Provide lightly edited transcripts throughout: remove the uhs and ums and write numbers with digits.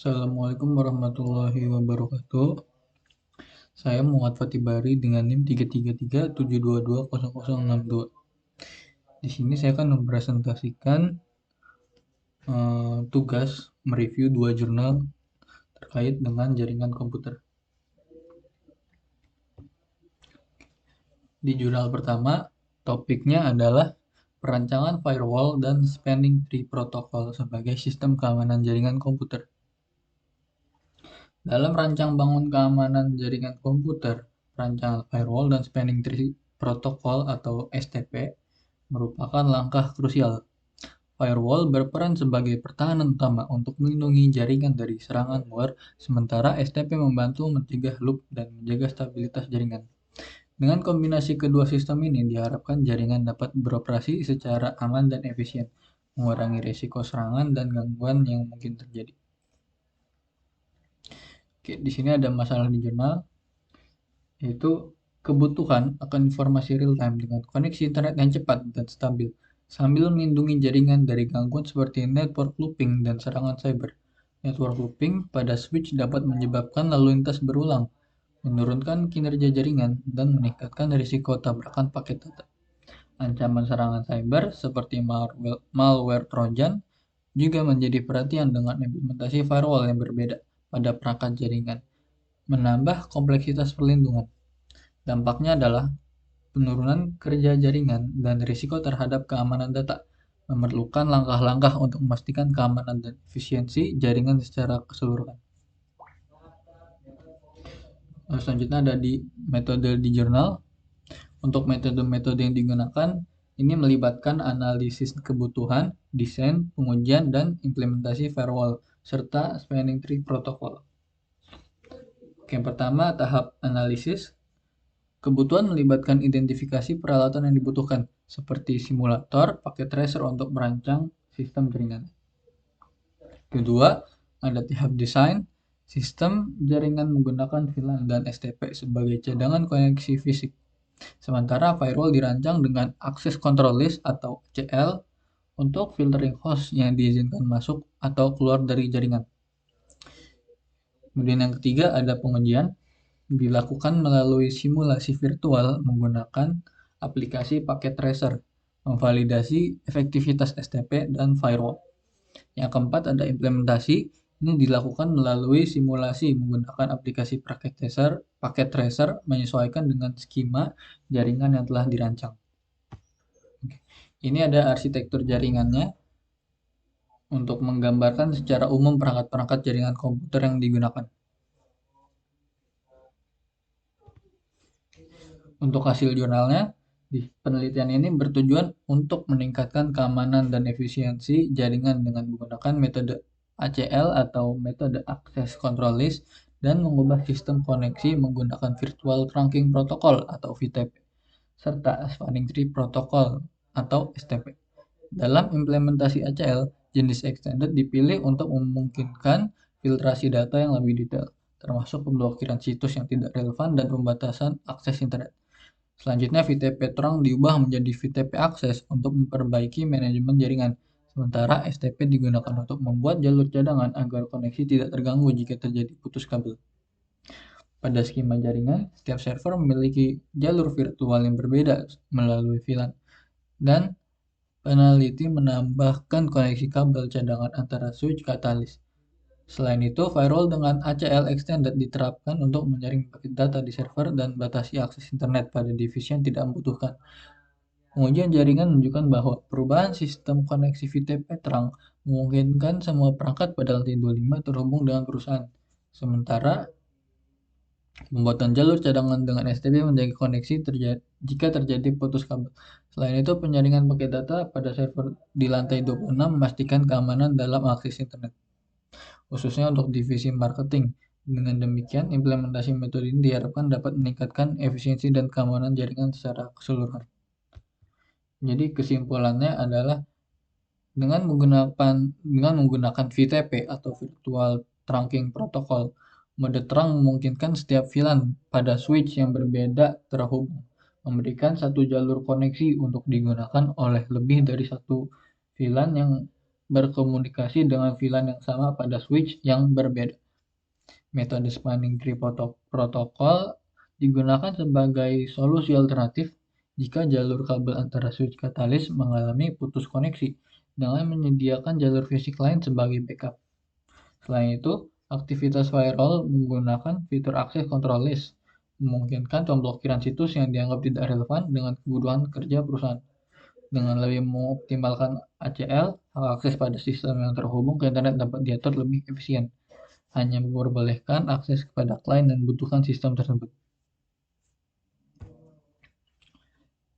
Assalamualaikum warahmatullahi wabarakatuh. Saya Muhammad Fatih Bari dengan NIM 33372200062. Di sini saya akan mempresentasikan tugas mereview 2 jurnal terkait dengan jaringan komputer. Di jurnal pertama, topiknya adalah perancangan firewall dan spanning tree protocol sebagai sistem keamanan jaringan komputer. Dalam rancang bangun keamanan jaringan komputer, rancangan firewall dan spanning tree protocol atau STP merupakan langkah krusial. Firewall berperan sebagai pertahanan utama untuk melindungi jaringan dari serangan malware, sementara STP membantu mencegah loop dan menjaga stabilitas jaringan. Dengan kombinasi kedua sistem ini, diharapkan jaringan dapat beroperasi secara aman dan efisien, mengurangi risiko serangan dan gangguan yang mungkin terjadi. Oke, di sini ada masalah di jurnal, yaitu kebutuhan akan informasi real time dengan koneksi internet yang cepat dan stabil, sambil melindungi jaringan dari gangguan seperti network looping dan serangan cyber. Network looping pada switch dapat menyebabkan lalu lintas berulang, menurunkan kinerja jaringan, dan meningkatkan risiko tabrakan paket data. Ancaman serangan cyber seperti malware Trojan juga menjadi perhatian dengan implementasi firewall yang berbeda pada perangkat jaringan, menambah kompleksitas perlindungan. Dampaknya adalah penurunan kerja jaringan dan risiko terhadap keamanan data, memerlukan langkah-langkah untuk memastikan keamanan dan efisiensi jaringan secara keseluruhan. Selanjutnya ada di metode di jurnal. Untuk metode-metode yang digunakan, ini melibatkan analisis kebutuhan, desain, pengujian, dan implementasi firewall, serta spanning tree protocol. Yang pertama, tahap analisis. Kebutuhan melibatkan identifikasi peralatan yang dibutuhkan, seperti simulator, paket tracer untuk merancang sistem jaringan. Kedua, ada tahap desain. Sistem jaringan menggunakan VLAN dan STP sebagai cadangan koneksi fisik. Sementara firewall dirancang dengan Access Control List atau ACL untuk filtering host yang diizinkan masuk atau keluar dari jaringan. Kemudian yang ketiga ada pengujian, dilakukan melalui simulasi virtual menggunakan aplikasi paket tracer, memvalidasi efektivitas STP dan firewall. Yang keempat ada implementasi, ini dilakukan melalui simulasi menggunakan aplikasi paket tracer menyesuaikan dengan skema jaringan yang telah dirancang. Ini ada arsitektur jaringannya untuk menggambarkan secara umum perangkat-perangkat jaringan komputer yang digunakan. Untuk hasil jurnalnya, penelitian ini bertujuan untuk meningkatkan keamanan dan efisiensi jaringan dengan menggunakan metode ACL atau metode Access Control List dan mengubah sistem koneksi menggunakan Virtual Trunking Protocol atau VTP serta Spanning Tree Protocol atau STP. Dalam implementasi ACL, jenis extended dipilih untuk memungkinkan filtrasi data yang lebih detail, termasuk pemblokiran situs yang tidak relevan dan pembatasan akses internet. Selanjutnya, VTP terang diubah menjadi VTP akses untuk memperbaiki manajemen jaringan, sementara STP digunakan untuk membuat jalur cadangan agar koneksi tidak terganggu jika terjadi putus kabel. Pada skema jaringan, setiap server memiliki jalur virtual yang berbeda melalui VLAN, dan peneliti menambahkan koneksi kabel cadangan antara switch katalis. Selain itu, firewall dengan ACL extended diterapkan untuk menyaring paket data di server dan batasi akses internet pada divisi yang tidak membutuhkan. Pengujian jaringan menunjukkan bahwa perubahan sistem koneksi VTP terang memungkinkan semua perangkat pada lantai 25 terhubung dengan perusahaan. Sementara pembuatan jalur cadangan dengan STP menjaga koneksi jika terjadi putus kabel. Selain itu, penyaringan paket data pada server di lantai 26 memastikan keamanan dalam akses internet, khususnya untuk divisi marketing. Dengan demikian, implementasi metode ini diharapkan dapat meningkatkan efisiensi dan keamanan jaringan secara keseluruhan. Jadi kesimpulannya adalah dengan menggunakan VTP atau Virtual Trunking Protocol, mode terang memungkinkan setiap VLAN pada switch yang berbeda terhubung, memberikan satu jalur koneksi untuk digunakan oleh lebih dari satu VLAN yang berkomunikasi dengan VLAN yang sama pada switch yang berbeda. Metode spanning tree protokol digunakan sebagai solusi alternatif jika jalur kabel antara switch katalis mengalami putus koneksi dengan menyediakan jalur fisik lain sebagai backup. Selain itu, aktivitas firewall menggunakan fitur akses control list, memungkinkan pemblokiran situs yang dianggap tidak relevan dengan kebutuhan kerja perusahaan. Dengan lebih mengoptimalkan ACL, hak akses pada sistem yang terhubung ke internet dapat diatur lebih efisien, hanya memperbolehkan akses kepada klien yang membutuhkan sistem tersebut.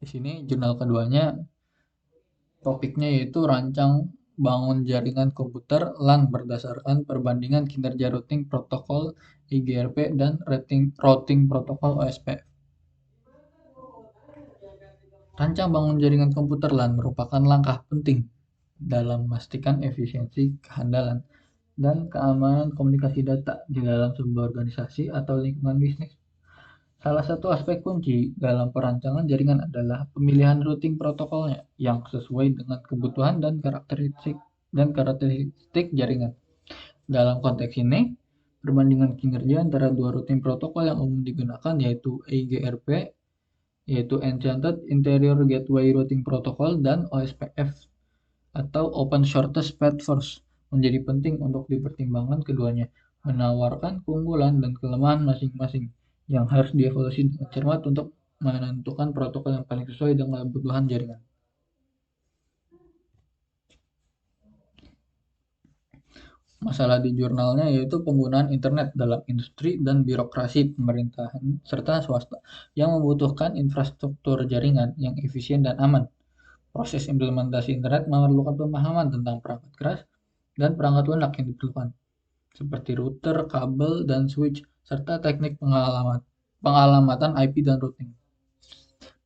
Di sini jurnal keduanya, topiknya yaitu rancang bangun jaringan komputer LAN berdasarkan perbandingan kinerja routing protokol IGRP dan routing protokol OSPF. Rancang bangun jaringan komputer LAN merupakan langkah penting dalam memastikan efisiensi, kehandalan, dan keamanan komunikasi data di dalam sebuah organisasi atau lingkungan bisnis. Salah satu aspek kunci dalam perancangan jaringan adalah pemilihan routing protokolnya yang sesuai dengan kebutuhan dan karakteristik jaringan. Dalam konteks ini, perbandingan kinerja antara dua routing protokol yang umum digunakan yaitu EIGRP, yaitu Enchanted Interior Gateway Routing Protocol, dan OSPF atau Open Shortest Path First menjadi penting untuk dipertimbangkan. Keduanya menawarkan keunggulan dan kelemahan masing-masing yang harus dievaluasi dengan cermat untuk menentukan protokol yang paling sesuai dengan kebutuhan jaringan. Masalah di jurnalnya yaitu penggunaan internet dalam industri dan birokrasi pemerintahan serta swasta yang membutuhkan infrastruktur jaringan yang efisien dan aman. Proses implementasi internet memerlukan pemahaman tentang perangkat keras dan perangkat lunak yang diperlukan, seperti router, kabel, dan switch, serta teknik pengalamatan IP dan routing.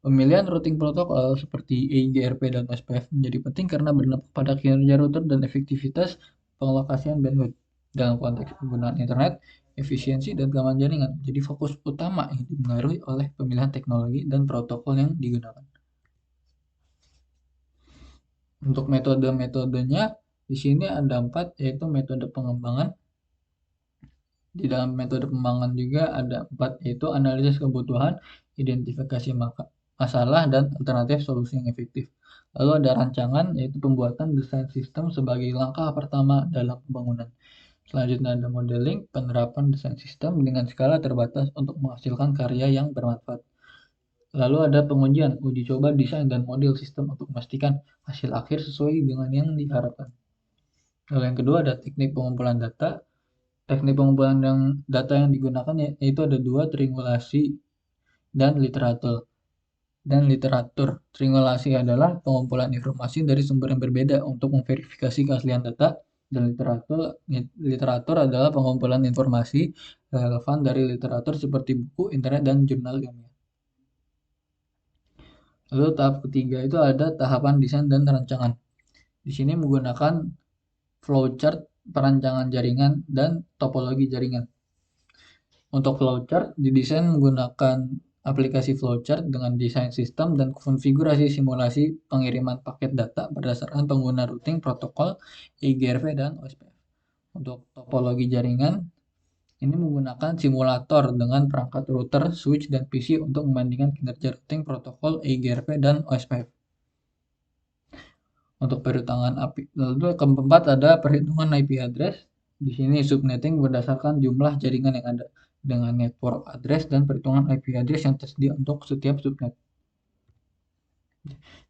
Pemilihan routing protokol seperti EIGRP dan OSPF menjadi penting karena berdampak pada kinerja router dan efektivitas pengalokasian bandwidth. Dalam konteks penggunaan internet, efisiensi dan keamanan jaringan jadi fokus utama yang dipengaruhi oleh pemilihan teknologi dan protokol yang digunakan. Untuk metode-metodenya, di sini ada 4, yaitu metode pengembangan. Di dalam metode pengembangan juga ada 4, yaitu analisis kebutuhan, identifikasi masalah, dan alternatif solusi yang efektif. Lalu ada rancangan, yaitu pembuatan desain sistem sebagai langkah pertama dalam pembangunan. Selanjutnya ada modeling, penerapan desain sistem dengan skala terbatas untuk menghasilkan karya yang bermanfaat. Lalu ada pengujian, uji coba desain dan model sistem untuk memastikan hasil akhir sesuai dengan yang diharapkan. Lalu yang kedua ada teknik pengumpulan data. Teknik pengumpulan data yang digunakan yaitu ada 2, triangulasi dan literatur. Triangulasi adalah pengumpulan informasi dari sumber yang berbeda untuk memverifikasi keaslian data, dan literatur adalah pengumpulan informasi relevan dari literatur seperti buku, internet, dan jurnal ilmiah. Lalu tahap ketiga itu ada tahapan desain dan rancangan. Di sini menggunakan flowchart, perancangan jaringan, dan topologi jaringan. Untuk flowchart didesain menggunakan aplikasi flowchart dengan desain sistem dan konfigurasi simulasi pengiriman paket data berdasarkan pengguna routing protokol IGRP dan OSPF. Untuk topologi jaringan, ini menggunakan simulator dengan perangkat router, switch, dan PC untuk membandingkan kinerja routing protokol IGRP dan OSPF. Untuk perhitungan lalu keempat ada perhitungan IP address. Di sini subnetting berdasarkan jumlah jaringan yang ada dengan network address dan perhitungan IP address yang tersedia untuk setiap subnet.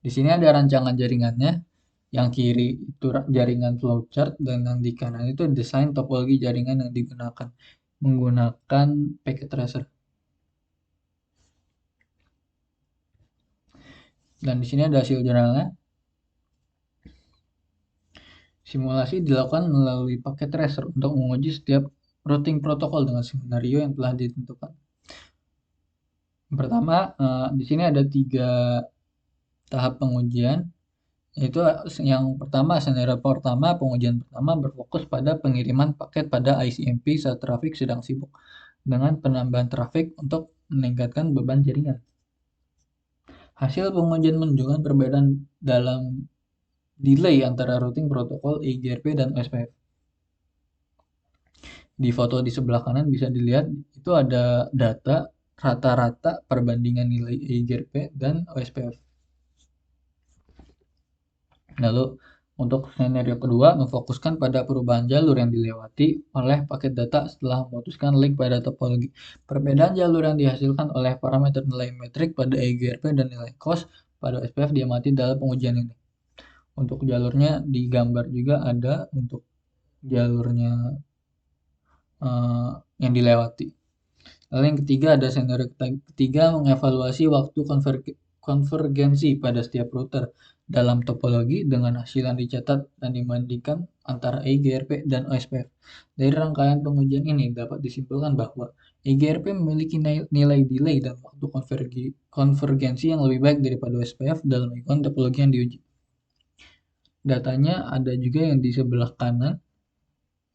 Di sini ada rancangan jaringannya. Yang kiri itu jaringan flowchart dan yang di kanan itu desain topologi jaringan yang digunakan menggunakan packet tracer. Dan di sini ada hasil jurnalnya. Simulasi dilakukan melalui packet tracer untuk menguji setiap routing protokol dengan skenario yang telah ditentukan. Pertama, di sini ada 3 tahap pengujian, yaitu yang pertama, skenario pertama, pengujian pertama berfokus pada pengiriman paket pada ICMP saat trafik sedang sibuk dengan penambahan trafik untuk meningkatkan beban jaringan. Hasil pengujian menunjukkan perbedaan dalam delay antara routing protokol EIGRP dan OSPF. Di foto di sebelah kanan bisa dilihat itu ada data rata-rata perbandingan nilai EIGRP dan OSPF. Lalu untuk skenario kedua, memfokuskan pada perubahan jalur yang dilewati oleh paket data setelah memutuskan link pada topologi. Perbedaan jalur yang dihasilkan oleh parameter nilai metrik pada EIGRP dan nilai cost pada SPF diamati dalam pengujian ini. Untuk jalurnya digambar juga ada untuk jalurnya yang dilewati. Lalu yang ketiga ada skenario ketiga, mengevaluasi waktu konvergensi pada setiap router dalam topologi dengan hasil yang dicatat dan dibandingkan antara EIGRP dan OSPF. Dari rangkaian pengujian ini dapat disimpulkan bahwa EIGRP memiliki nilai delay dan waktu konvergensi yang lebih baik daripada OSPF dalam ikon topologi yang diuji. Datanya ada juga yang di sebelah kanan,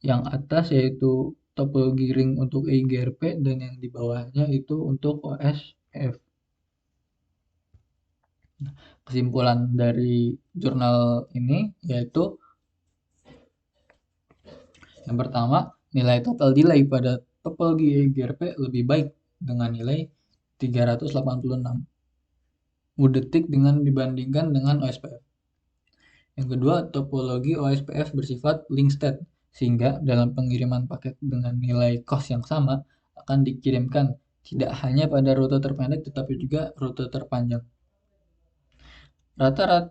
yang atas yaitu topologi ring untuk EIGRP dan yang di bawahnya itu untuk OSPF. Kesimpulan dari jurnal ini yaitu yang pertama, nilai total delay pada topologi EIGRP lebih baik dengan nilai 386 detik dengan dibandingkan dengan OSPF. Yang kedua, topologi OSPF bersifat link state, sehingga dalam pengiriman paket dengan nilai cost yang sama akan dikirimkan tidak hanya pada rute terpendek tetapi juga rute terpanjang.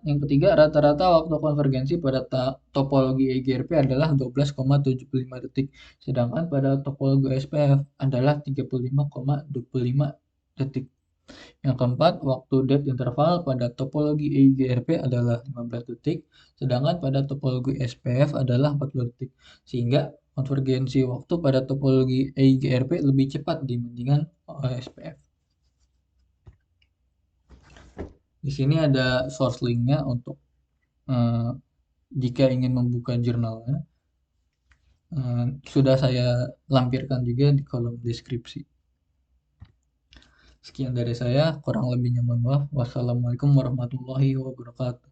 Yang ketiga, rata-rata waktu konvergensi pada topologi EIGRP adalah 12,75 detik, sedangkan pada topologi OSPF adalah 35,25 detik. Yang keempat, waktu depth interval pada topologi EIGRP adalah 15 detik, sedangkan pada topologi SPF adalah 40 detik, sehingga konvergensi waktu pada topologi EIGRP lebih cepat dibandingkan OSPF. Di sini ada source linknya untuk jika ingin membuka jurnalnya. Sudah saya lampirkan juga di kolom deskripsi. Sekian dari saya, kurang lebihnya mohon maaf. Wassalamualaikum warahmatullahi wabarakatuh.